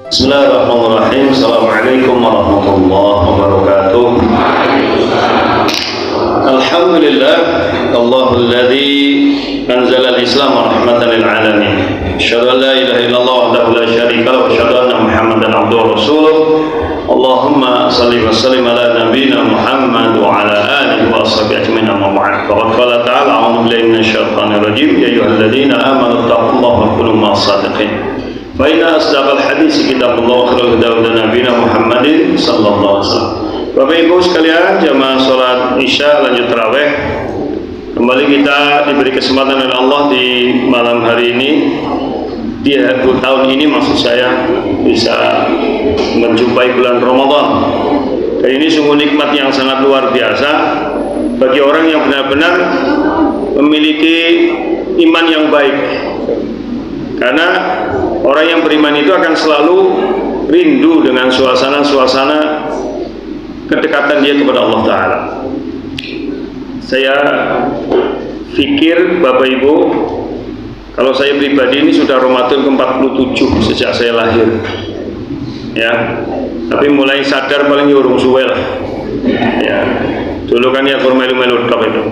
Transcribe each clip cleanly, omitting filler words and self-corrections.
Bismillahirrahmanirrahim. Assalamualaikum warahmatullahi wabarakatuh. Alhamdulillah, Allahul ladzi anzala al-Islam rahmatan lil alamin. Asyhadu an la ilaha illallah wahdahu la syarika lahu wa asyhadu anna Muhammadan abduhu wa rasuluh. Allahumma shalli wa sallim ala nabiyyina Muhammad wa ala alihi wa sahbihi ajmain, amma ba'd. Faqad qala ta'ala a'udzu billahi minasyaitonir rajim. Ya ayyuhalladzina amanu taqullaha wa kunu ma'as shadiqin. Fa inna asdaqal hadits kitabullah wa khairul huda huda nabiyina Muhammadin sallallahu alaihi wasallam. Bapak Ibu sekalian, jamaah salat Isya lanjut tarawih. Kembali kita diberi kesempatan oleh Allah di malam hari ini, di tahun ini maksud saya, bisa menjumpai bulan Ramadan. Dan ini sungguh nikmat yang sangat luar biasa bagi orang yang benar-benar memiliki iman yang baik. Karena orang yang beriman itu akan selalu rindu dengan suasana-suasana kedekatan dia kepada Allah Ta'ala. Saya pikir Bapak Ibu, kalau saya pribadi ini sudah Ramadan ke-47 sejak saya lahir, ya. Tapi mulai sadar paling urung suwe lah, ya. Dulu kan ya melu-melu tok itu.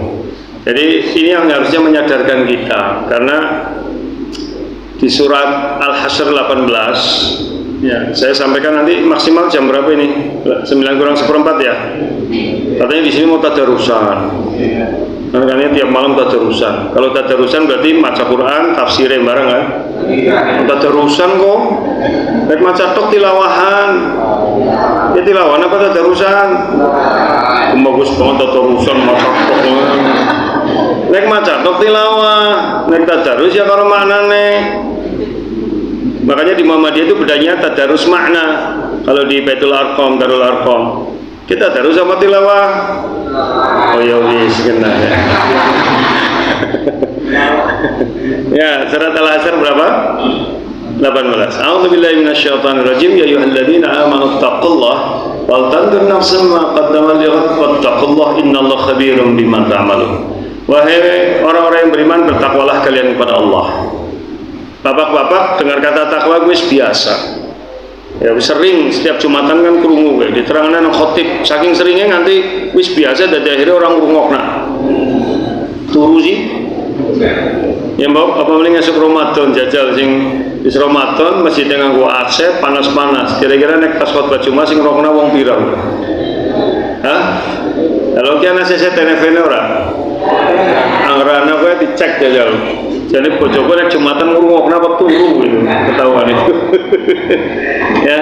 Jadi ini yang harusnya menyadarkan kita, karena di surat Al-Hasyr 18, ya, saya sampaikan nanti maksimal jam berapa ini? 9:04 ya. Katanya di sini mau tadarusan. Makanya tiap malam tadarusan. Kalau tadarusan berarti maca Quran, tafsirnya bareng kan? Tadarusan kok. Nek maca tok tilawahan. Ya tilawahan apa tadarusan? Bagus banget tadarusan maca tok. Nek maca tok tilawah, nek tadarus ya karo maknane. Makanya di Muhammadiyah itu bedanya tadarus makna. Kalau di Baitul Arqam, Darul Arqam, kita tadarus sama tilawah. Oh ya wis kena ya. Ya, surat Al-Hasyr berapa? 18. A'udzubillahi minasyaitonirrajim. Ya ayyuhalladzina amanu taqullaha wal tanzur nafsum ma qaddamat lighad wattaqullaha innallaha khabirum bima ta'malun. Wahai orang-orang yang beriman, bertakwalah kalian kepada Allah. Bapak-bapak dengar kata takwa wis biasa. Ya sering setiap Jumatan kan krungu kayak diterangkan nang khotib, saking seringnya nganti wis biasa dadi akhirnya orang ngrungokna. Turu sih. Ya mbok apa mending esuk Ramadan jajal sing wis Ramadan masjid nganggo AC panas-panas. Kira-kira nek pas khotbah Jumat sing ngrungokna wong pira? Hah? Kalau ki ana CCTV ora? Angrana kowe dicek jajal. Jadi bojoku nek Jumatan ngrungokna apa turu gitu, ketahuan itu. Ya.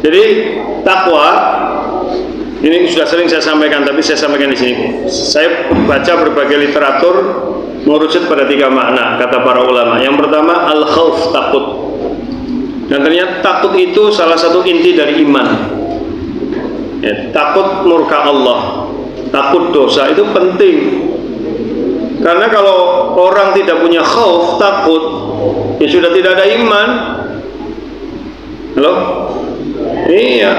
Jadi takwa ini sudah sering saya sampaikan, tapi saya sampaikan di sini. Saya baca berbagai literatur mengerucut pada 3 makna kata para ulama. Yang pertama al-khauf, takut. Dan ternyata takut itu salah satu inti dari iman. Ya, takut murka Allah, takut dosa itu penting. Karena kalau orang tidak punya khauf, takut, ya sudah tidak ada iman. Halo? Iya.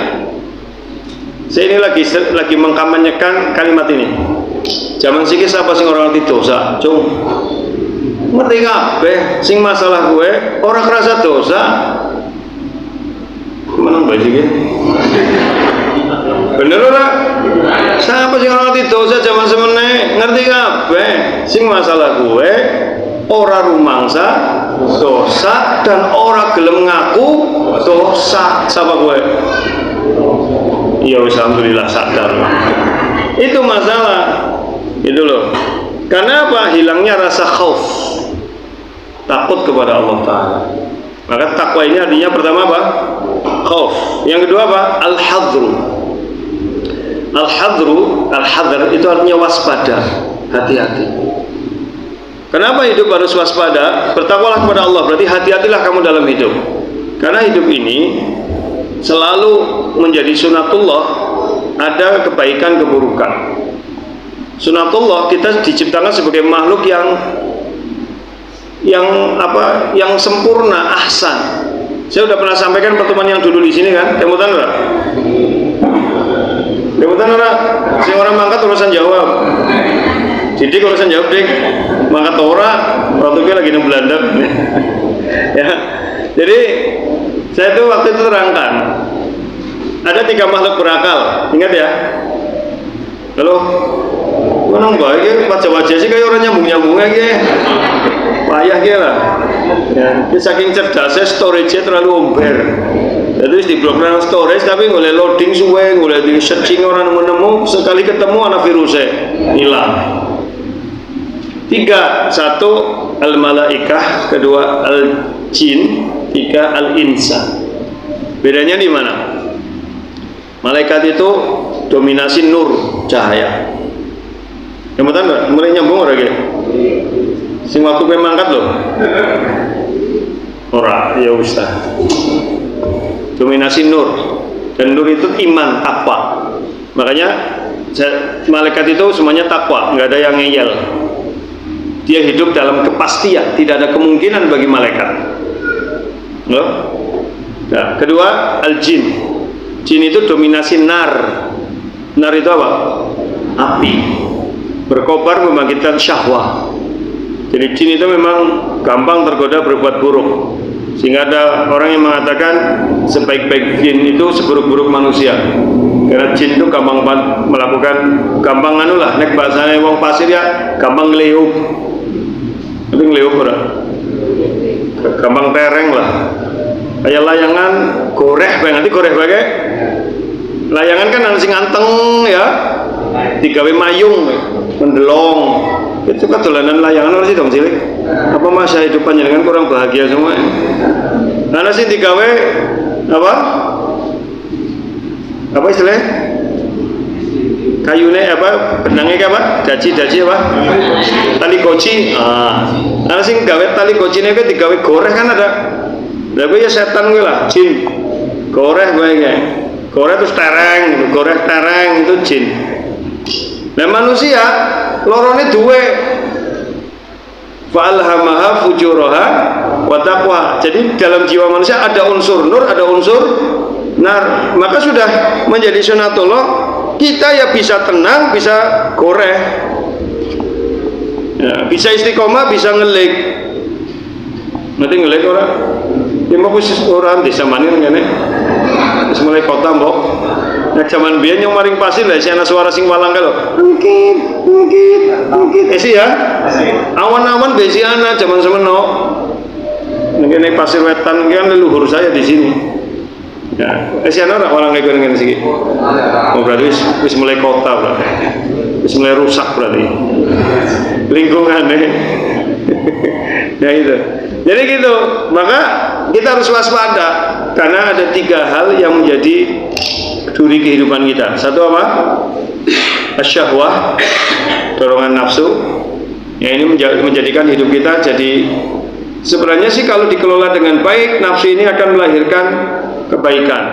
Saya ini lagi mengkampanyekan kalimat ini. Zaman sikit siapa sing orang ngerti dosa, cung. Ngerti kabeh sing masalah gue orang kerasa dosa. Gimana mbak sikit? Bener ora? Siapa sing ora ngerti dosa zaman semene? Ngerti kabeh. Sing masalah gue ora rumangsa dosa dan ora gelem ngaku dosa. Siapa gue? Ya wis alhamdulillah sadar. Itu masalah. Itu loh. Karena apa? Hilangnya rasa khauf. Takut kepada Allah Ta'ala. Maka takwa ini artinya pertama apa? Khauf. Yang kedua apa? Al-hadru. Al-hadr itu artinya waspada, hati-hati. Kenapa hidup harus waspada? Bertakwalah kepada Allah, berarti hati-hatilah kamu dalam hidup. Karena hidup ini selalu menjadi sunatullah, ada kebaikan keburukan. Sunatullah, kita diciptakan sebagai makhluk yang sempurna, ahsan. Saya sudah pernah sampaikan pertemuan yang dulu di sini kan, kemudian enggak? Kemudian orang mangkat urusan jawab. Jadi urusan jawab dik, mangkat orang, waktu lagi di Belanda. Ya. Jadi Saya itu waktu itu terangkan, ada 3 makhluk berakal, ingat ya? Halo, menang baik, wajah-wajah sih kayak orang nyambung-nyambung aja, payah gitu lah. Ya, saking cerdasnya storage-nya terlalu omber. Jadi di blok storage tapi boleh loading suwe, boleh di searching orang nemu, sekali ketemu anak virusnya hilang. 3, 1 al-malaikah, 2 al-jin, 3 al-insan. Bedanya di mana? Malaikat itu dominasi nur, cahaya. Yang betul nggak? Mulai nyambung orang gitu. Sing waktu gue mangkat loh. Ora, ya Ustaz. Dominasi nur, dan nur itu iman, takwa. Makanya malaikat itu semuanya takwa, nggak ada yang ngeyel. Dia hidup dalam kepastian, tidak ada kemungkinan bagi malaikat. Loh? Nah, kedua al-jin. Jin itu dominasi nar. Nar itu apa? Api. Berkobar membangkitkan syahwat. Jadi jin itu memang gampang tergoda berbuat buruk. Sehingga ada orang yang mengatakan sebaik-baik jin itu seburuk-buruk manusia. Karena jin itu gampang melakukan, gampang anu lah, nek bahasanya wong pasir ya gampang ngeliup. Tapi ngeliup ora. Gampang tereng lah. Kayak layangan goreh bae, nanti goreh bae. Layangan kan ana sing anteng ya. Digawe mayung, mendelong. Itu kan dolanan layangan ora sih dong cilik. Apa masa hidup panjenengan kurang bahagia semua? Ana sing digawe apa? Apa istilahnya? Kayune apa? Benangnya apa? Daji apa? Tali koci. Ana sing gawe tali kocine kuwi digawe goreh kan ada. Lah kuwi ya setan kuwi lah, jin. Goreh kuwi kae. Goreh terus tereng, goreh tereng itu jin. Nah manusia lorone duwe fa'alhamaha fujuraha wa taqwa. Jadi dalam jiwa manusia ada unsur nur, ada unsur nar. Maka sudah menjadi sunatullah, kita ya bisa tenang, bisa goreh. Ya, bisa istiqomah, bisa ngelik. Nanti ngelik orang. Ya mau khusus orang desa manin ngene. Wis mulai kota mbok. Nek zaman biyen yang maring pasir lah ana suara sing walang kalau. Mungkin. Esi ya. Awan-awan besi ana zaman semeno. Nek pasir wetan ki kan leluhur saya di sini. Ya, esi ana ora walang kayak ngene iki. Oh berarti wis mulai kota berarti. Wis mulai rusak berarti. Lingkungannya. Ya itu. Jadi gitu, maka kita harus waspada karena ada 3 hal yang menjadi duri kehidupan kita. Satu apa? Asyahwah, dorongan nafsu. Ya ini menjadikan hidup kita jadi, sebenarnya sih kalau dikelola dengan baik, nafsu ini akan melahirkan kebaikan.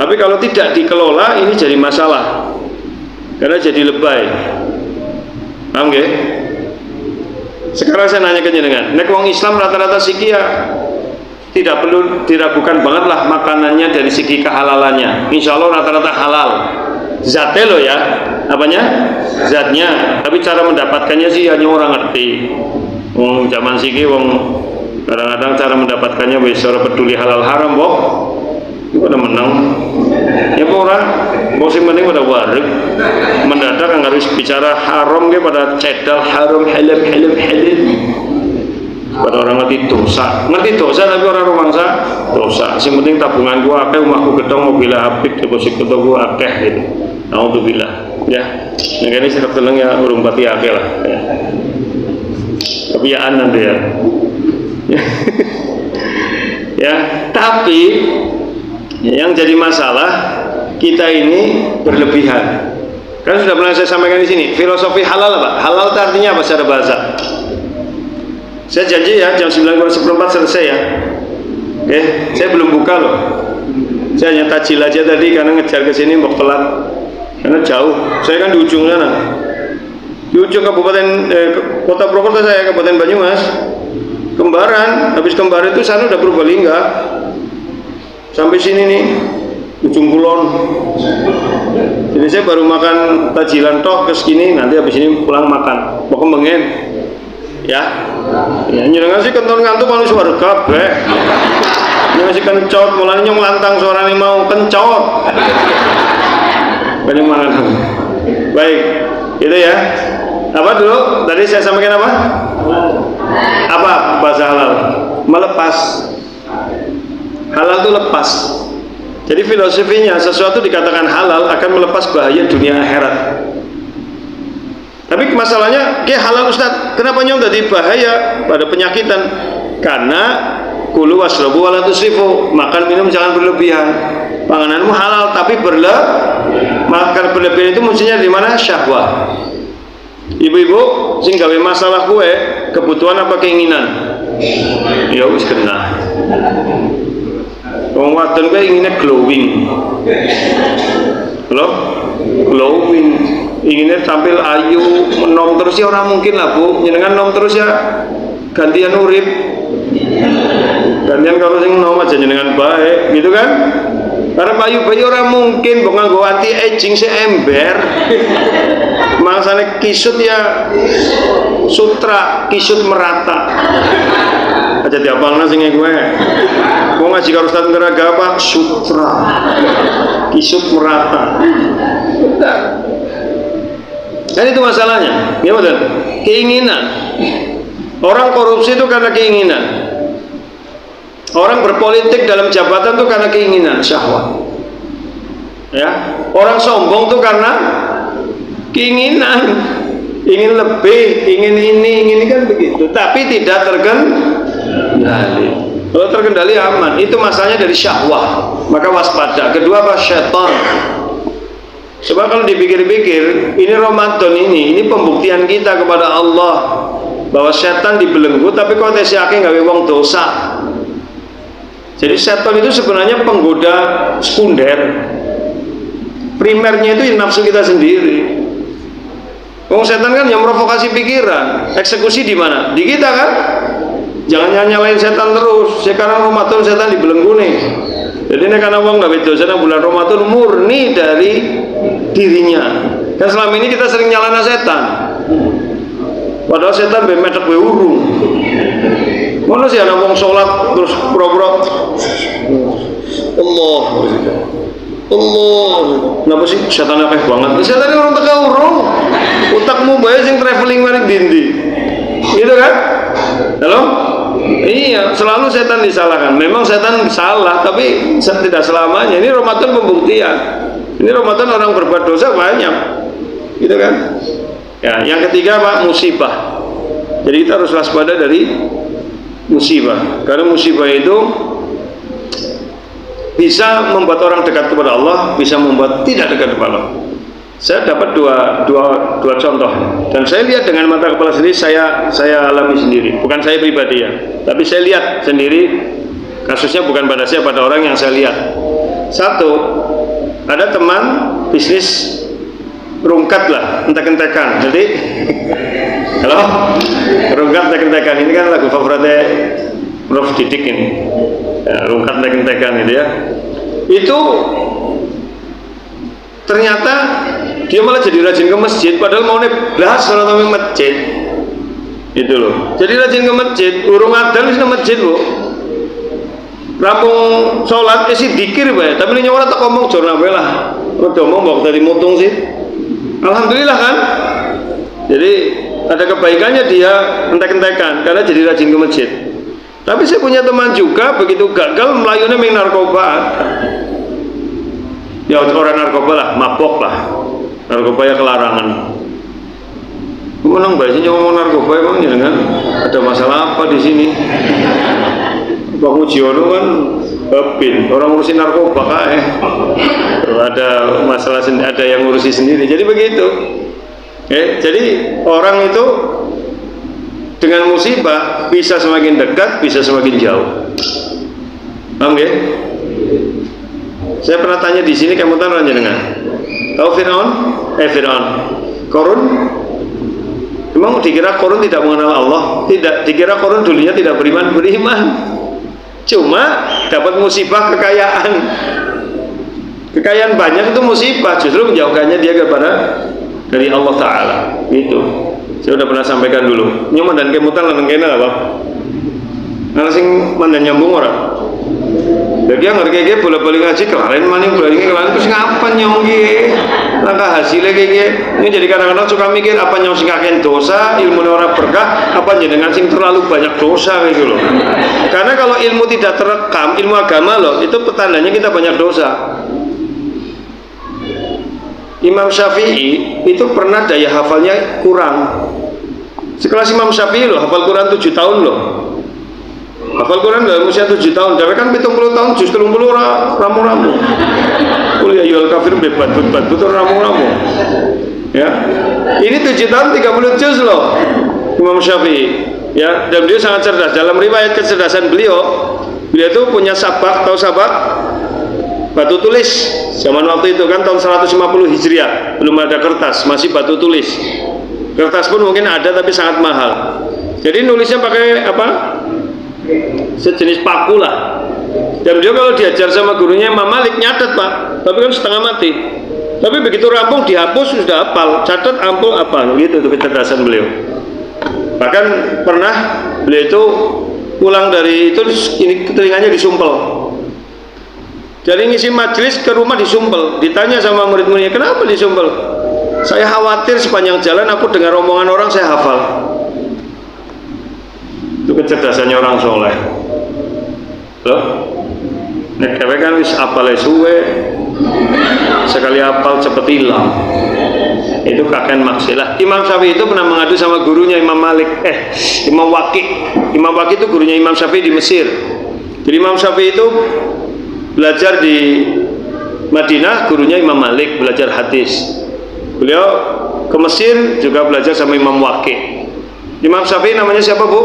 Tapi kalau tidak dikelola, ini jadi masalah. Karena jadi lebay. Paham nggih? Sekarang saya nanya ke jenengan, nek wong Islam rata-rata siki ya tidak perlu diragukan banget lah makanannya dari segi kehalalannya. Insya Allah rata-rata halal. Zatnya loh ya, apanya? Zatnya. Tapi cara mendapatkannya sih hanya orang ngerti. Wong zaman siki wong kadang-kadang cara mendapatkannya wis ora peduli halal haram kok. Itu pada menang. Ya kok orang musim penting pada wareg mendadak kan harus bicara haram ke pada cedal haram halal pada orang ngerti dosa tapi orang rumangsa dosa. Yang penting tabungan gua akeh, omahku gedong, mobil apik, deposit gua akeh gitu. Alhamdulillah ya. Yang ini sirap teleng ya urung pati akeh lah ya. Tapi ya anan dia ya, tapi yang jadi masalah kita ini berlebihan. Kan sudah pernah saya sampaikan di sini. Filosofi halal apa? Halal itu artinya apa secara bahasa? Saya janji ya jam 9:04 selesai ya. Oke, saya belum buka loh. Saya hanya tajil aja tadi karena ngejar ke sini mau telat. Karena jauh. Saya kan di ujung sana. Di ujung kabupaten kota Purwokerto saya, Kabupaten Banyumas. Kembaran, habis kembar itu sana udah Purbalingga. Sampai sini nih ujung kulon. Jadi saya baru makan tajilan toh ke sini, nanti habis ini pulang makan. Mau kembengen. ya. Ya nyenengan sih kenton ngantuk manusia warga kabeh. Nyenengan sih kencot, mulane nyong lantang suarane mau kencot. Banyak mangan. Baik, itu ya. Apa dulu? Tadi saya sampaikan apa? Apa bahasa halal? Melepas. Halal itu lepas. Jadi filosofinya sesuatu dikatakan halal akan melepas bahaya dunia akhirat. Tapi masalahnya, kayak halal Ustaz, kenapa nyong tadi bahaya pada penyakitan? Karena kulu wasrabu wala tusrifu, makan minum jangan berlebihan. Pangananmu halal tapi makan berlebihan itu muncinya di mana? Syahwat. Ibu-ibu sing gawe masalah kue, kebutuhan apa keinginan? Ya wis kena. Wong wadon kuwi ingine glowing. Halo? Glowing. Ingine tampil ayu, nom terus ya orang mungkin lah Bu. Jenengan nom terus ya gantian urip. Gantian kalau sing nom aja jenengan baik, gitu kan? Karena bayu-bayu orang mungkin kok nganggo anti aging se ember. Mangsane kisut ya sutra, kisut merata. Aja diapalna sing gue. Mau ngaji karo Ustaz Ngeraga apa? Sutra. Kisut merata. Udah. Kan itu masalahnya. Ya betul. Keinginan. Orang korupsi itu karena keinginan. Orang berpolitik dalam jabatan itu karena keinginan, syahwat. Ya. Orang sombong itu karena keinginan. Ingin lebih, ingin ini kan begitu. Tapi tidak terkendali. Kalau terkendali aman. Itu masalahnya dari syahwat. Maka waspada. Kedua apa? Syaitan. Sebab kalau dipikir-pikir, ini Ramadan ini pembuktian kita kepada Allah bahwa setan dibelenggu, tapi kok tesake gawe wong dosa. Jadi setan itu sebenarnya penggoda sekunder. Primernya itu nafsu kita sendiri. Wong setan kan yang provokasi pikiran. Eksekusi di mana? Di kita kan? Jangan nyalain setan terus. Sekarang Ramadan setan dibelenggu nih. Jadi ini karena wong gak bedo sana bulan Ramadan murni dari dirinya. Kan selama ini kita sering nyalana setan. Padahal setan bemetek we urung. Mana sih anak wong sholat terus pura-pura Allah. Kenapa sih setan akeh banget? Setan orang teka urung. Utakmu bae sing traveling mari dindi. Gitu kan? Halo? Iya, selalu setan disalahkan. Memang setan salah, tapi tidak selamanya. Ini Ramadan pembuktian. Ini Ramadan orang berbuat dosa banyak, gitu kan? Ya, yang ketiga Pak, musibah. Jadi kita harus waspada dari musibah. Karena musibah itu bisa membuat orang dekat kepada Allah, bisa membuat tidak dekat kepada Allah. Saya dapat dua contoh, dan saya lihat dengan mata kepala sendiri, saya alami sendiri, bukan saya pribadi ya, tapi saya lihat sendiri kasusnya bukan pada saya, pada orang yang saya lihat. Satu, ada teman bisnis rungkat lah, entek-entekan. Jadi, halo, rungkat entek-entekan ini kan lagu favoritnya Prof Didik ini, ya, rungkat entek-entekan itu ya. Itu ternyata dia malah jadi rajin ke masjid, padahal mau neblas kalau ke masjid itu loh. Jadi rajin ke masjid, urung adzan wis ke masjid Bu, rampung sholat sih dikir bae, tapi ini orang tak ngomong jorna bae lah, udah ngomong dari mutung sih, alhamdulillah kan. Jadi ada kebaikannya dia entek-entekan karena jadi rajin ke masjid. Tapi saya punya teman juga begitu gagal melayunya main narkoba. Ya orang narkoba lah, mabok lah, narkoba ya kelarangan. Menang baik sih ngomong narkoba emang ya kan? Ada masalah apa di sini? Pak Mujiono kan bin orang ngurusin narkoba ada masalah ada yang ngurusi sendiri. Jadi begitu. Jadi orang itu dengan musibah bisa semakin dekat, bisa semakin jauh. Paham ya? Saya pernah tanya di sini kamu tahu jenengan. Tahu Firaun? Firaun. Korun? Memang dikira Korun tidak mengenal Allah? Tidak. Dikira Korun dulunya tidak beriman. Cuma dapat musibah kekayaan. Kekayaan banyak itu musibah, justru menjauhkannya dia kepada dari Allah Taala. Itu. Saya udah pernah sampaikan dulu. Nyoman dan kemutan lan kene apa? Ana sing mandan nyambung ora? Lagi yang ngerti bola-bali ngaji kelarin maning bola-bali kelarin terus ngapain nyong ki? Langkah hasilnya kayak ini jadi kadang-kadang suka mikir apa nyong sing kakek dosa, ilmu orang berkah, apa jenengan sing terlalu banyak dosa gitu loh. Karena kalau ilmu tidak terekam, ilmu agama loh, itu petandanya kita banyak dosa. Imam Syafi'i itu pernah daya hafalnya kurang. Sekelas Imam Syafi'i loh, hafal Quran 7 tahun loh. Hafal Quran dalam usia 7 tahun, tapi kan 70 tahun justru 30 ramu-ramu. Kuliah yual kafir bebat betul ramu-ramu. Ya, ini 7 tahun 30 juz loh, Imam Syafi'i. Ya, dan beliau sangat cerdas. Dalam riwayat kecerdasan beliau itu punya sabak, tahu sabak? Batu tulis. Zaman waktu itu kan tahun 150 Hijriah, belum ada kertas, masih batu tulis. Kertas pun mungkin ada tapi sangat mahal. Jadi nulisnya pakai apa? Sejenis paku lah. Dan dia kalau diajar sama gurunya Imam Malik nyatet pak, tapi kan setengah mati. Tapi begitu rampung dihapus sudah hafal, catat ampul apa, gitu itu kecerdasan beliau. Bahkan pernah beliau itu pulang dari itu ini telinganya disumpel. Jadi ngisi majelis ke rumah disumpel, ditanya sama murid-muridnya kenapa disumpel? Saya khawatir sepanjang jalan aku dengar omongan orang saya hafal. Itu kecerdasannya orang soleh loh. Nek dewe kan wis apale suwe, sekali apal cepet hilang. Itu kakek maksilah. Imam Syafi'i itu pernah mengadu sama gurunya Imam Malik, Imam Waqi. Imam Waqi itu gurunya Imam Syafi'i di Mesir. Jadi Imam Syafi'i itu belajar di Madinah, gurunya Imam Malik belajar hadis. Beliau ke Mesir juga belajar sama Imam Waqi. Imam Syafi'i namanya siapa bu?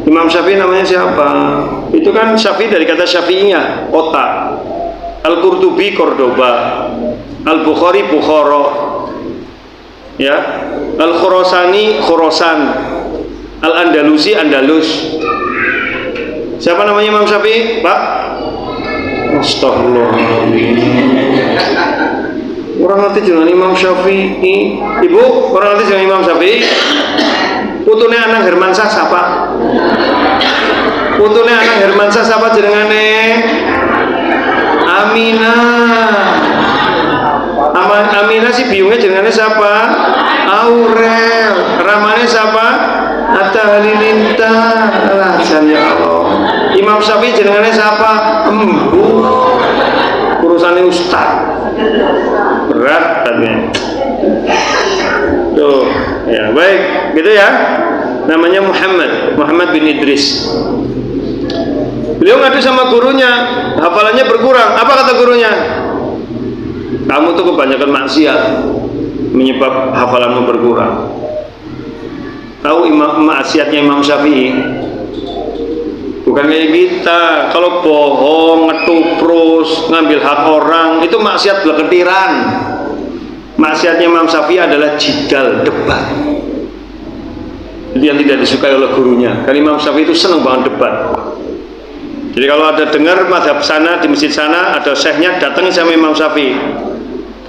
Imam Syafi'i namanya siapa? Itu kan Syafi'i dari kata Syafi'inya, otak. Al-Qurtubi Cordoba, Al-Bukhari Bukhara, ya, Al-Khurasani Khurasan, Al-Andalusi Andalus. Siapa namanya Imam Syafi'i, Pak? Astagfirullahaladzim. Orang nanti jangan Imam Syafi'i. Ibu, orang nanti jangan Imam Syafi'i. Putune anak Hermansyah siapa? Putune anak Hermansyah siapa jenengane? Aminah. Aminah si biungnya jenengane siapa? Aurel. Ramane siapa? Atta Halilinta. Alasan ya Allah. Imam Syafi'i jenengane siapa? Embu. Urusannya ustaz. Berat tadinya. Tuh, ya baik, gitu ya. Namanya Muhammad bin Idris. Beliau ngadu sama gurunya, hafalannya berkurang. Apa kata gurunya? Kamu tuh kebanyakan maksiat, menyebab hafalanmu berkurang. Tahu maksiatnya Imam Syafi'i? Bukan kayak kita. Kalau bohong, ngetuprus, ngambil hak orang, itu maksiat belaketiran. Maksiatnya Imam Syafi'i adalah jidal, debat. Itu yang tidak disukai oleh gurunya. Karena Imam Syafi'i itu senang banget debat. Jadi kalau ada dengar mazhab sana di masjid sana ada syekhnya datang sama Imam Syafi'i,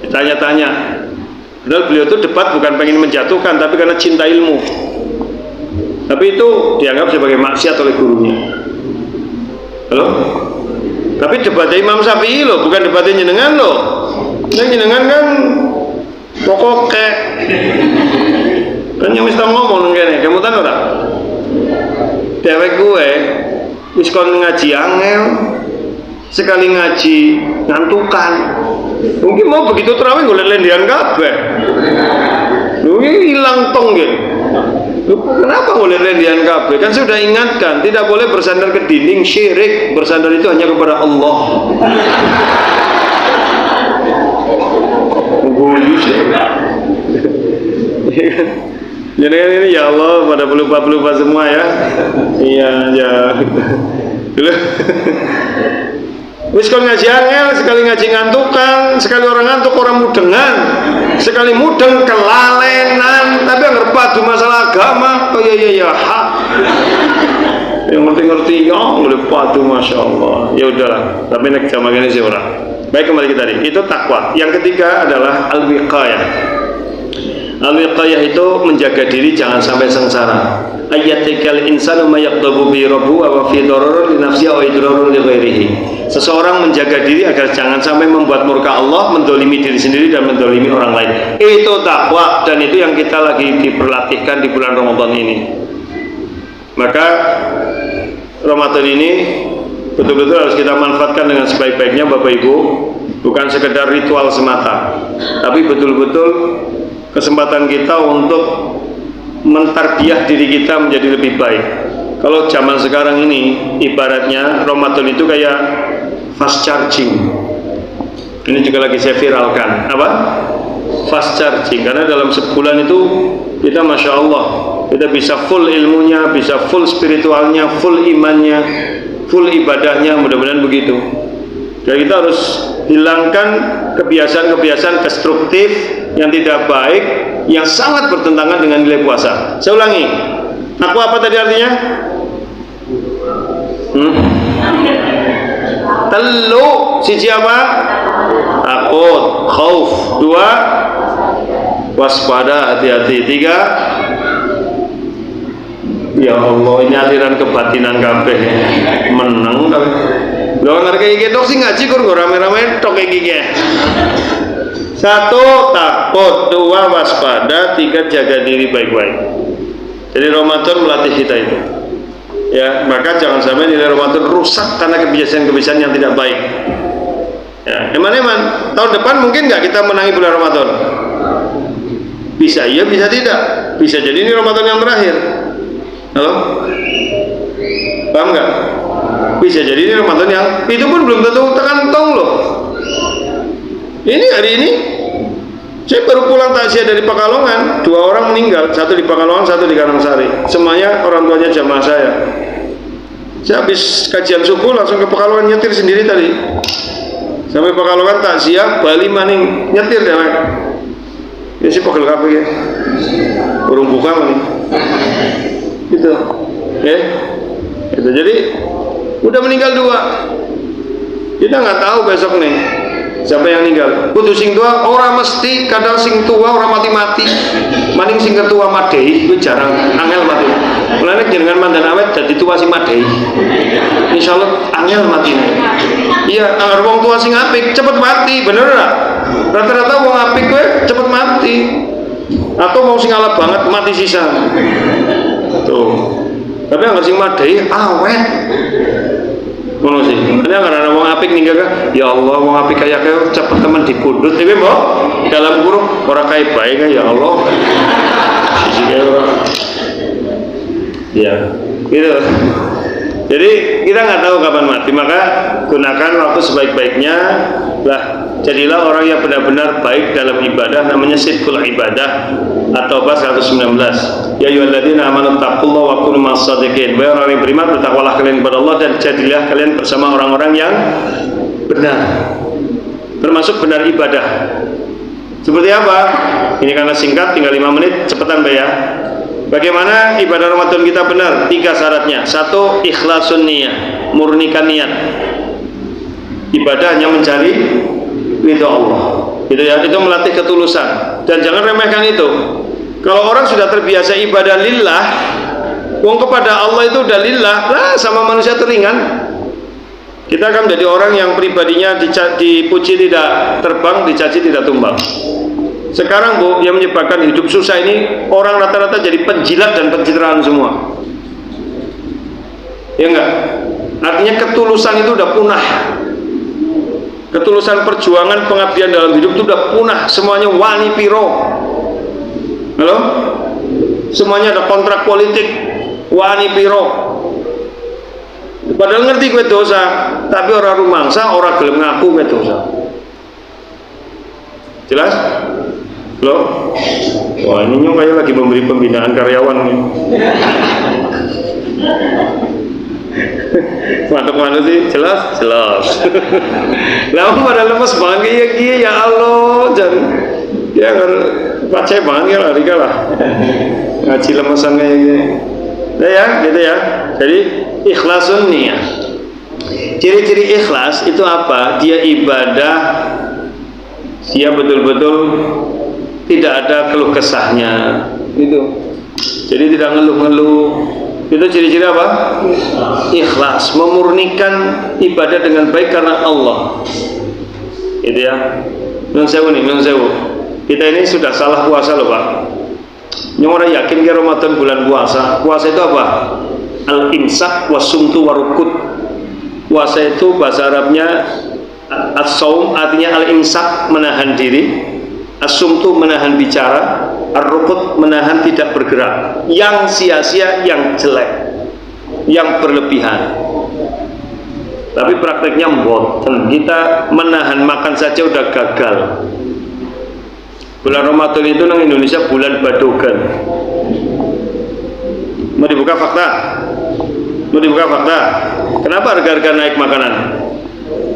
ditanya-tanya. Padahal beliau itu debat bukan pengen menjatuhkan, tapi karena cinta ilmu. Tapi itu dianggap sebagai maksiat oleh gurunya. Halo? Tapi debatnya Imam Syafi'i loh, bukan debatnya jenengan loh. Yang jenengan kan pokok kayak kan yang mesti ngomong ngene, kamu tahu ora? Dewek gue wis kon ngaji angel, sekali ngaji ngantukan. Mungkin mau begitu terawih golek lendian kabeh. Mungkin hilang tong gitu. Kenapa golek lendian kabeh? Kan sudah ingatkan, tidak boleh bersandar ke dinding, syirik. Bersandar itu hanya kepada Allah. Jadi ini ya Allah pada pelupa-pelupa semua ya. Iya ya. Wis kon ngaji angel, sekali ngaji ngantukan, sekali orang ngantuk orang mudengan, sekali mudeng kelalenan, tapi nggak padu masalah agama. Oh iya hak. Yang ngerti-ngerti ya boleh padu masya Allah. Ya udahlah. Tapi nek sama gini sih orang. Baik, kembali kita tadi. Itu takwa. Yang ketiga adalah al-wiqayah. Al-wiqayah itu menjaga diri jangan sampai sengsara. Ayatikal insanu ma yaqdabu bi rabbu wa fi dararun li nafsihi wa idrarun li ghairihi. Seseorang menjaga diri agar jangan sampai membuat murka Allah, mendolimi diri sendiri dan mendolimi orang lain. Itu takwa, dan itu yang kita lagi diperlatihkan di bulan Ramadan ini. Maka Ramadan ini betul-betul harus kita manfaatkan dengan sebaik-baiknya, Bapak Ibu. Bukan sekedar ritual semata, tapi betul-betul kesempatan kita untuk mentarbiah diri kita menjadi lebih baik. Kalau zaman sekarang ini ibaratnya Ramadan itu kayak fast charging. Ini juga lagi saya viralkan. Apa? Fast charging. Karena dalam sebulan itu kita Masya Allah, kita bisa full ilmunya, bisa full spiritualnya, full imannya, full ibadahnya, mudah-mudahan begitu. Jadi kita harus hilangkan kebiasaan-kebiasaan destruktif yang tidak baik, yang sangat bertentangan dengan nilai puasa. Saya ulangi, takwa apa tadi artinya? Telu, siji apa? Takut, khauf. Dua, waspada, hati-hati. Tiga, ya Allah, ini aliran kebatinan kabeh. Menang tapi lho ngerti iki tok sing ngaji kur rame-rame tok iki. Satu, takut. Dua, waspada. Tiga, jaga diri baik-baik. Jadi Ramadan melatih kita itu. Ya, maka jangan sampai nilai Ramadan rusak karena kebiasaan-kebiasaan yang tidak baik. Ya, eman-eman. Tahun depan mungkin nggak kita menangi bulan Ramadan? Bisa iya, bisa tidak. Bisa jadi ini Ramadan yang terakhir. Halo? Paham nggak? Bisa jadi ini Ramadan yang itu pun belum tentu tekan tong loh. Ini hari ini saya baru pulang takziah dari Pekalongan, 2 orang meninggal, 1 di Pekalongan, 1 di Karangsari. Semuanya orang tuanya jamaah saya. Saya habis kajian subuh langsung ke Pekalongan, nyetir sendiri tadi. Sampai Pekalongan takziah, Bali maning nyetir deh. Ya sih pegel kabeh ya. Burung buka maning. Gitu. Ya. Gitu. Jadi udah meninggal 2. Kita nggak tahu besok nih siapa yang meninggal. Kudu sing tua orang mesti, kadang sing tua orang mati-mati. Maning sing ketua madei itu jarang, angel mati. Mulane jenengan mandan awet dadi tua sing madei. Insyaallah angel mati. Iya, agar wong tua sing apik cepet mati, bener ora? Rata-rata wong apik kowe cepet mati. Atau mau sing ala banget mati sisa. Tuh. Tapi yang sing madei awet. Ngono sih. Ini karena wong apik nih gak? Ya Allah, wong apik kayak cepet temen dipundhut iki, Mbok. Dalam kurung ora kae bae kan ya Allah. Sisi kae ora. Ya. Gitu. Jadi kita nggak tahu kapan mati, maka gunakan waktu sebaik-baiknya lah. Jadilah orang yang benar-benar baik dalam ibadah, namanya sidqul ibadah. At-Taubah 119. Ya ayyuhalladzina amanu taqullaha wa kunu ma'as-shadiqin. Wahai orang yang beriman, bertakwalah kalian kepada Allah dan jadilah kalian bersama orang-orang yang benar. Termasuk benar ibadah. Seperti apa? Ini karena singkat, tinggal 5 menit, cepetan Mbak ya. Bagaimana ibadah Ramadan kita benar? 3 syaratnya. 1, ikhlasun niyah, murnikan niat. Ibadah hanya mencari ridha Allah. Itu ya, itu melatih ketulusan. Dan jangan remehkan itu. Kalau orang sudah terbiasa ibadah lillah, wong kepada Allah itu udah lillah, lah sama manusia teringan. Kita akan menjadi orang yang pribadinya dipuji tidak terbang, dicaci tidak tumbang. Sekarang Bu, yang menyebabkan hidup susah ini orang rata-rata jadi penjilat dan pencitraan semua. Ya enggak? Artinya ketulusan itu udah punah. Ketulusan perjuangan pengabdian dalam hidup itu udah punah. Semuanya wani piro. Halo? Semuanya ada kontrak politik wani piro. Padahal ngerti gue dosa, tapi orang rumangsa, orang gelem ngaku gue dosa. Jelas? Loh, wah ini nyong kayak lagi memberi pembinaan karyawan nih. Mantuk-mantuk sih, jelas? Jelas. Lalu pada lemes banget ya Allah, jangan ya kan pacai banget ya lah, lah ngaji lemesan kayak gini. Nah ya, gitu ya. Jadi ikhlasun niyah. Ciri-ciri ikhlas itu apa? Dia ibadah, dia betul-betul tidak ada keluh kesahnya itu. Jadi tidak ngeluh-ngeluh. Itu ciri-ciri apa? Ikhlas, memurnikan ibadah dengan baik karena Allah. Itu ya. Nyun sewu nih, nyun sewu. Kita ini sudah salah puasa loh Pak. Nyong orang yakin ke Ramadan bulan puasa. Puasa itu apa? Al-imsak wasumtu warukut. Puasa itu bahasa Arabnya as-saum, artinya al-imsak, menahan diri. As-sumtu menahan bicara, ar-rukut menahan tidak bergerak, yang sia-sia, yang jelek, yang berlebihan. Tapi prakteknya mboten, kita menahan makan saja udah gagal. Bulan Ramadan itu nang Indonesia bulan badogan. Mau dibuka fakta? Mau dibuka fakta? Kenapa harga-harga naik makanan?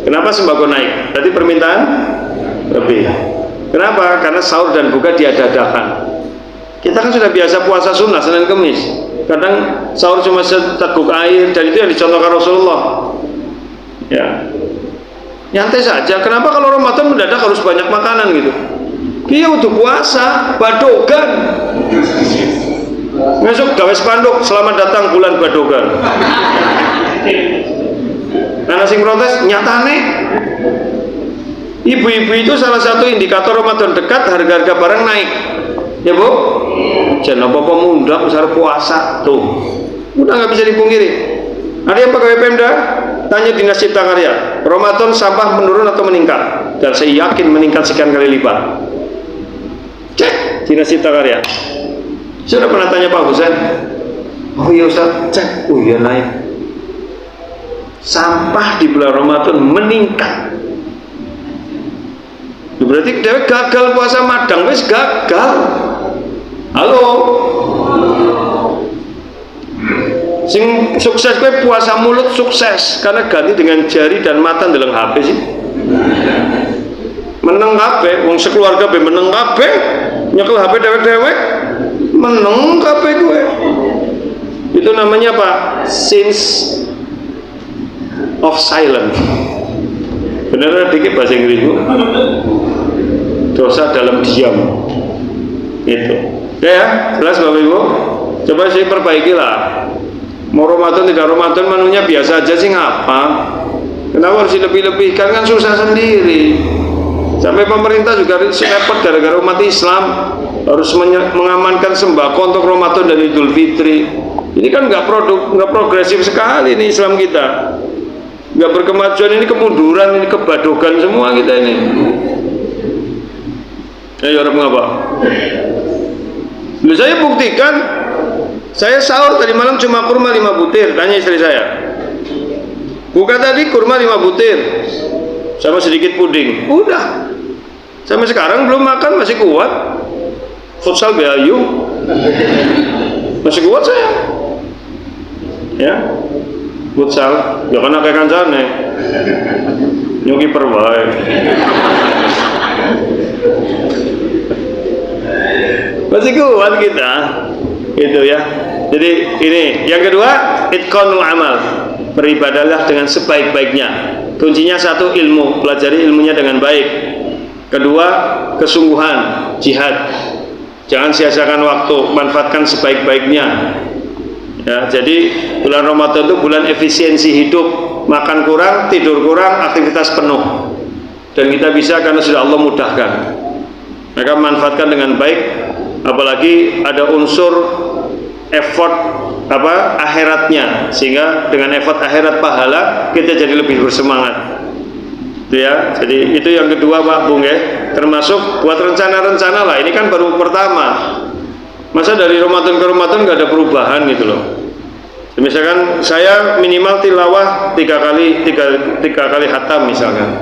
Kenapa sembako naik? Berarti permintaan lebih. Kenapa? Karena sahur dan buka diada-adakan. Kita kan sudah biasa puasa sunnah Senin Kemis. Kadang sahur cuma seteguk air, dan itu yang dicontohkan Rasulullah. Ya, nyantai saja. Kenapa kalau Ramadan mendadak harus banyak makanan gitu? Iya untuk puasa, badogan. Besok gawe spanduk, selamat datang bulan badogan. Nah, sing protes nyatane. Ibu-ibu itu salah satu indikator Ramadan dekat, harga-harga barang naik. Ya Bu? Jangan apa-apa mundak besar puasa tuh. Udah nggak bisa dipungkiri. Ada yang pegawai Pemda? Tanya Dinas Cipta Karya. Ramadan sampah menurun atau meningkat? Dan saya yakin meningkat sekian kali lipat. Cek Dinas Cipta Karya. Sudah pernah tanya Pak Husain? Oh iya Ustaz, cek. Oh iya naik. Sampah di bulan Ramadan meningkat. Berarti dia gagal puasa madang, wis gagal. Halo. Sing sukses gue puasa mulut sukses karena ganti dengan jari dan mata ndeleng HP sih. Meneng HP, wong sekeluarga be meneng HP, nyekel HP dewek-dewek, meneng HP gue. Itu namanya apa? Sins of silence. Benar dikit bahasa Inggris Bu. Dosa dalam diam. Itu. Ya, jelas Bapak Ibu. Coba sih perbaikilah. Mau Ramadan tidak Ramadan manunya biasa aja sih ngapa? Kenapa harus dilebih-lebihkan, kan susah sendiri. Sampai pemerintah juga repot gara-gara umat Islam harus mengamankan sembako untuk Ramadan dan Idul Fitri. Ini kan nggak progresif sekali nih Islam kita. Nggak berkemajuan, ini kemunduran, ini kebadogan semua kita ini. Ayo orang ngapa? Lalu saya buktikan, saya sahur tadi malam cuma kurma 5 butir. Tanya istri saya. Buka tadi kurma 5 butir sama sedikit puding. Udah. Sampai sekarang belum makan, masih kuat. Futsal BAYU masih kuat saya. Ya. Futsal, ya kan kayak kancane nyuki perwae. Masih kuat kita gitu ya. Jadi ini yang kedua, itqanul amal, beribadahlah dengan sebaik-baiknya. Kuncinya satu, ilmu, pelajari ilmunya dengan baik. Kedua, kesungguhan, jihad, jangan sia-siakan waktu, manfaatkan sebaik-baiknya. Ya, jadi bulan Ramadan itu bulan efisiensi hidup, makan kurang, tidur kurang, aktivitas penuh, dan kita bisa karena sudah Allah mudahkan. Maka manfaatkan dengan baik, apalagi ada unsur effort akhiratnya, sehingga dengan effort akhirat pahala kita jadi lebih bersemangat. Ya, jadi itu yang kedua Pak Bung ya, termasuk buat rencana-rencana lah. Ini kan baru pertama. Masa dari Ramadan ke Ramadan nggak ada perubahan gitu loh. Misalkan saya minimal tilawah 3 kali hatam misalkan.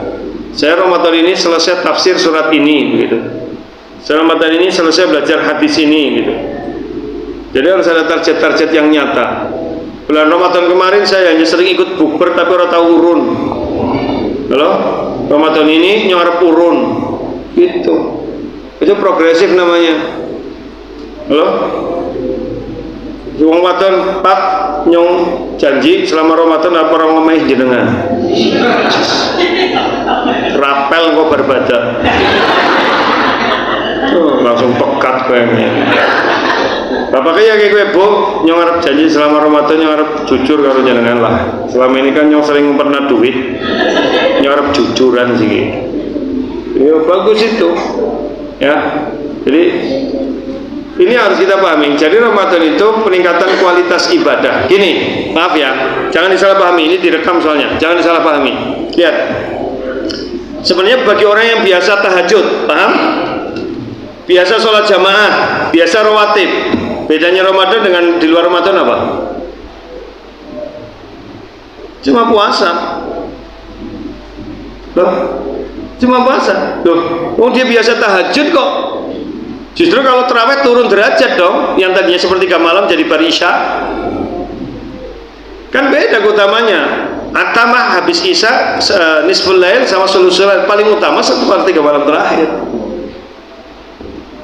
Saya Ramadan ini selesai tafsir surat ini begitu. Saya Ramadan ini selesai belajar hadis ini gitu. Jadi harus ada target-target yang nyata. Bulan Ramadan kemarin saya hanya sering ikut bukber tapi orang tahu urun. Halo? Ramadan ini nyarep urun. Gitu. Itu progresif namanya. Halo? Wong wadon Pak nyong janji selama Ramadan apa orang ngomeh jenengan. Rapel kok berbeda. langsung pekat kayaknya. Bapak kayak gue bu, nyong arep janji selama Ramadan nyong arep jujur karo jenengan lah. Selama ini kan nyong sering pernah duit, nyong arep jujuran sih. Ya bagus itu, ya. Jadi ini harus kita pahami. Jadi Ramadan itu peningkatan kualitas ibadah. Gini, maaf ya, jangan disalahpahami. Ini direkam soalnya, jangan disalahpahami. Lihat, sebenarnya bagi orang yang biasa tahajud, paham? Biasa sholat jamaah, biasa rawatib. Bedanya Ramadan dengan di luar Ramadan apa? Cuma puasa. Loh, cuma puasa. Loh, dia biasa tahajud kok. Justru kalau terawih turun derajat dong. Yang tadinya sepertiga malam jadi barisya. Kan beda utamanya. Atamah habis isya, nisful lail sama sulusul lail, paling utama sepertiga malam terakhir.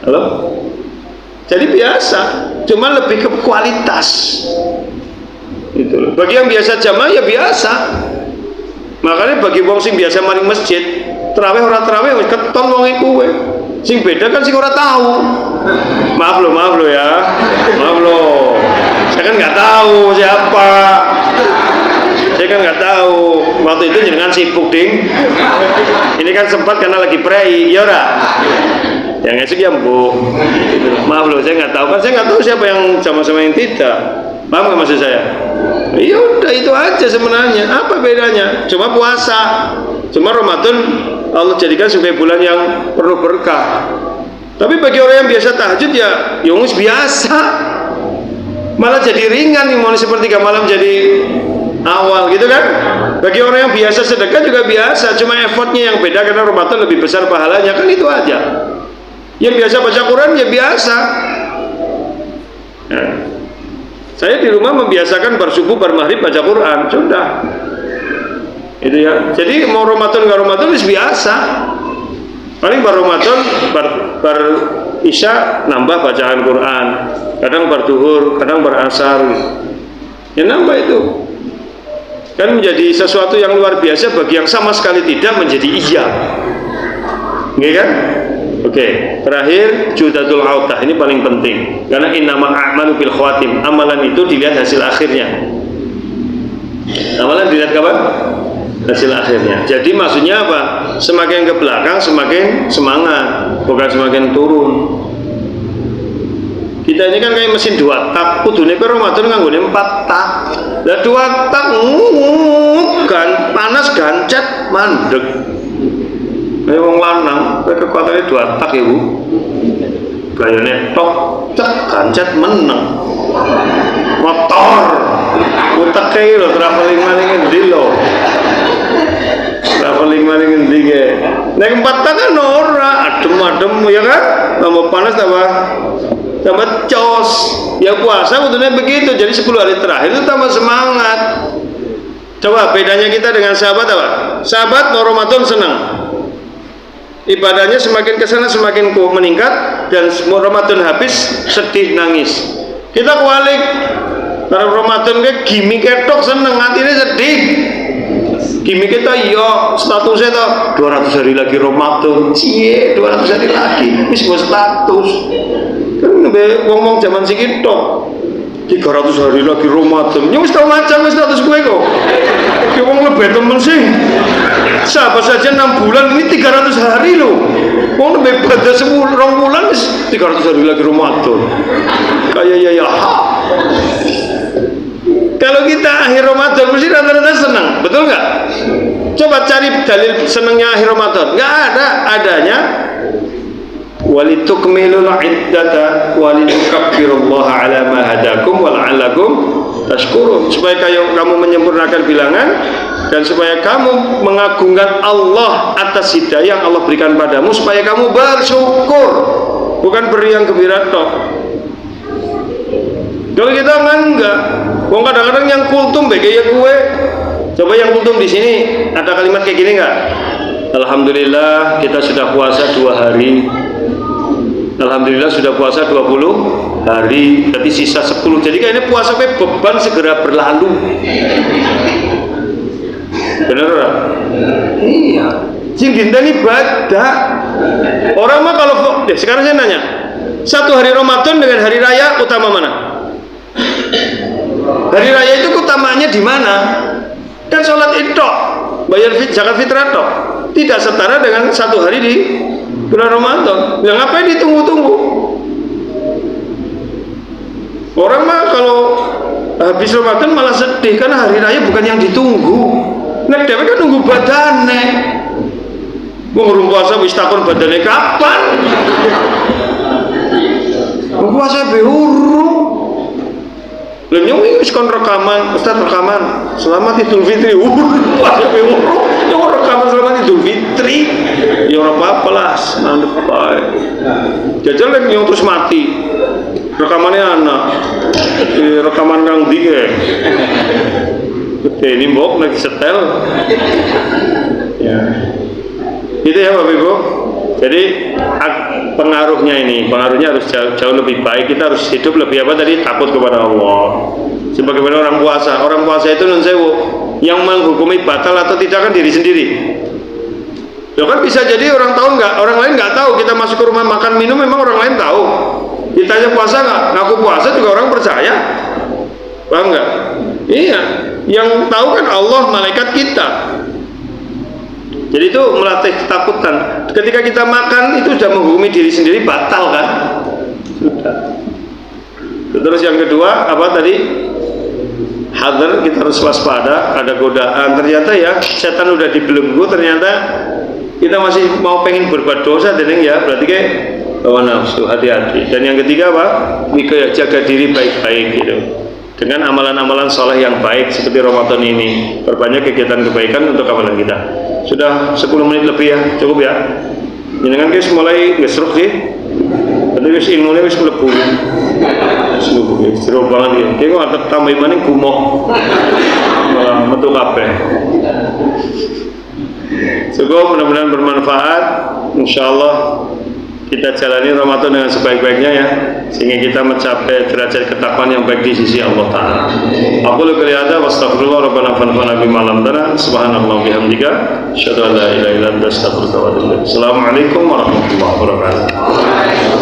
Halo? Jadi biasa, cuma lebih ke kualitas. Itu. Bagi yang biasa jamaah ya biasa. Makanya bagi wong sing biasa maring masjid, terawih ora terawih wis keton wong iku kowe. Sing beda kan sing ora tahu. Maaf lo ya. Maaf lo. Saya kan nggak tahu siapa. Saya kan nggak tahu. Waktu itu jenengan sibuk ding. Ini kan sempat karena lagi prei, ya ora. Yang esok ya bu, maaf loh, saya nggak tahu kan, saya nggak tahu siapa yang sama-sama yang tidak, paham nggak maksud saya? Ya udah itu aja sebenarnya, apa bedanya? Cuma puasa, cuma Ramadan Allah jadikan sebagai bulan yang penuh berkah. Tapi bagi orang yang biasa tahajud ya, yongus biasa, malah jadi ringan nih, mau sepertiga malam jadi awal gitu kan? Bagi orang yang biasa sedekah juga biasa, cuma effortnya yang beda karena Ramadan lebih besar pahalanya, kan itu aja. Yang biasa baca Quran ya biasa. Nah, saya di rumah membiasakan bersubuh bermaghrib baca Quran, sudah. Itu ya. Jadi mau Ramadan nggak Ramadan itu biasa. Paling baru Ramadan bar isya nambah bacaan Quran. Kadang berduhur, kadang berasar. Ya nambah itu. Kan menjadi sesuatu yang luar biasa bagi yang sama sekali tidak menjadi iya. Nggih kan? Oke, terakhir judatul autah, ini paling penting karena innamal a'malu bil khawatim. Amalan itu dilihat hasil akhirnya. Amalan dilihat kapan? Hasil akhirnya. Jadi maksudnya apa? Semakin ke belakang semakin semangat, bukan semakin turun. Kita ini kan kayak mesin 2 tak, kudune ke Ramadan nganggone 4 tak. Lah 2 tak kan panas gancet mandek. Ini wong lanang, kekuatannya 2 tak ya bu. Gayanya tok, cek, gancet menang. Motor, utaknya lo, traveling maling ngendi lo. Traveling maling ngendi ke. Naik 4 tak kan ora, adem-adem ya kan. Tambah panas tambah cos. Ya puasa betulnya begitu, jadi 10 hari terakhir itu tambah semangat. Coba bedanya kita dengan sahabat apa? Sahabat mau Ramadan senang. Ibadahnya semakin kesana semakin meningkat, dan Ramadan habis sedih nangis. Kita kualik, karena Ramadan ke gimmick ketok seneng, hatinya sedih. Gimmick kita iya statusnya tuh 200 hari lagi Ramadan, cie 200 hari lagi, ini semua status. Kan ngomong zaman sikit tok 300 hari lagi Ramadan, ya wis tau macam status gue kok. Ya wong lebih temen sih. Sahabat saja 6 bulan, ini 300 hari loh. Wong lebih pada 2 bulan 300 hari lagi Ramadan. Kayak ya. Kalau kita akhir Ramadan mesti rata-rata senang, betul nggak? Coba cari dalil senangnya akhir Ramadan. Nggak ada, adanya walitukmilul iddata walitukabbirullaha ala ma hadakum wala'allakum tashkurun, supaya kamu menyempurnakan bilangan dan supaya kamu mengagungkan Allah atas hidayah yang Allah berikan padamu, supaya kamu bersyukur, bukan beriang gembira tok. Kalau kita enggak, wong kadang-kadang yang kultum kayak gue. Coba yang kultum di sini ada kalimat kayak gini enggak? Alhamdulillah kita sudah puasa 2 hari. Alhamdulillah sudah puasa 20 hari, berarti sisa 10. Jadi kayaknya puasa beban segera berlalu. Bener ora? Iya. Sing dinten ibadah. Orang mah kalau sekarang saya nanya, satu hari Ramadan dengan hari raya utama mana? Hari raya itu utamanya di mana? Kan sholat Id tok, bayar zakat fitrah tok, tidak setara dengan satu hari di bulan Ramadan. Yang ngapain ditunggu-tunggu? Orang mah kalau habis Ramadan malah sedih karena hari raya bukan yang ditunggu. Nek dhewe kan nunggu badane. Wong urung puasa wis takon badane kapan? Wong puasa urung. Lha nyong wis kon rekaman, Ustaz rekaman. Selamat Idul Fitri. Puasa urung. Nyong rekaman selamat Idul Fitri. Ya ora apa-apa lah, mandek bae. Jajal lek nyong terus mati. Rekamannya anak. Rekaman kang ndi ke? Ini mbok lagi setel. Ya. Itu ya Bapak Ibu. Jadi pengaruhnya harus jauh lebih baik. Kita harus hidup lebih apa tadi, takut kepada Allah. Sebagaimana orang puasa itu nun sewu, yang menghukumi batal atau tidak kan diri sendiri. Ya kan bisa jadi orang lain nggak tahu kita masuk ke rumah makan minum, memang orang lain tahu. Ditanya puasa nggak, ngaku puasa juga orang percaya, paham nggak? Iya, yang tahu kan Allah, malaikat kita. Jadi itu melatih ketakutan. Ketika kita makan itu sudah menghukumi diri sendiri batal kan? Sudah. Terus yang kedua apa tadi? Hadar, kita harus waspada. Ada godaan. Ternyata ya setan udah dibelenggu. Ternyata kita masih mau pengen berbuat dosa, dan ya berarti kayak bawa nafsu. Hati-hati. Dan yang ketiga apa? Mika jaga diri baik-baik gitu. Dengan amalan-amalan soleh yang baik seperti Ramadan ini, perbanyak kegiatan kebaikan untuk amalan kita. Sudah 10 menit lebih ya, cukup ya. Jangan guys mulai ngesruk sih. Tadi guys ilmunya guys melebu. Seru banget ya. Kayak nggak ada tambah maning gumoh. Malah metu kabeh. Cukup, mudah-mudahan bermanfaat. Insyaallah kita jalani Ramadan dengan sebaik-baiknya ya, sehingga kita mencapai derajat ketakwaan yang baik di sisi Allah Ta'ala. Aku lu kelihatan wastaghfirullah rabbana fanfa'na bima 'allamtana subhanallah bihamdika asyhadu an la ilaha illa anta astaghfiruka wa atubu ilaik. Assalamualaikum warahmatullahi wabarakatuh.